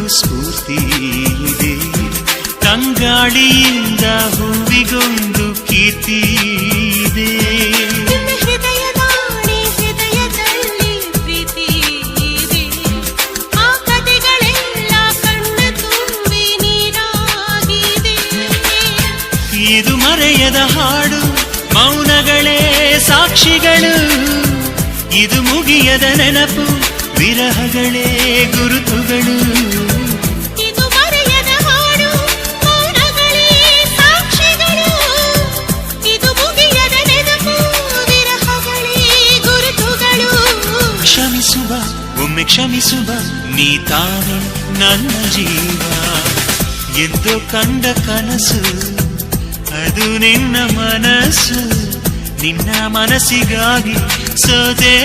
ಸ್ಫೂರ್ತಿ ಇದೆ. ತಂಗಾಳಿಯಿಂದ ಹೂವಿಗೊಂದು ಕೀರ್ತಿ ಇದೆ. ಹೃದಯದಲ್ಲಿ ಪ್ರೀತಿ ಇದೆ. ಆ ಕಥೆಗಳೆಲ್ಲ ಕಣ್ಣ ತುಂಬಿ ನೀರಾಗಿದೆ. ಇದು ಮರೆಯದ ಹಾಡು, ಮೌನಗಳೇ ಸಾಕ್ಷಿಗಳು. ಇದು ಮುಗಿಯದ ನೆನಪು, ವಿರಹಗಳೇ ಗುರುತುಗಳು. ಇದು ಮರೆಯದ ಹಾಡು, ಮೌನಗಳೇ ಸಾಕ್ಷಿಗಳು. ಇದು ಮುಗಿಯದ ನೆನಪು, ವಿರಹಗಳೇ ಗುರುತುಗಳು. ಕ್ಷಮಿಸುವ, ಒಮ್ಮೆ ಕ್ಷಮಿಸುವ, ನೀ ತಾನೆ ನನ್ನ ಜೀವ. ಎಂದು ಕಂಡ ಕನಸು ಅದು ನಿನ್ನ ಮನಸ್ಸು. ನಿನ್ನ ಮನಸ್ಸಿಗಾಗಿ ಸೋದೆ.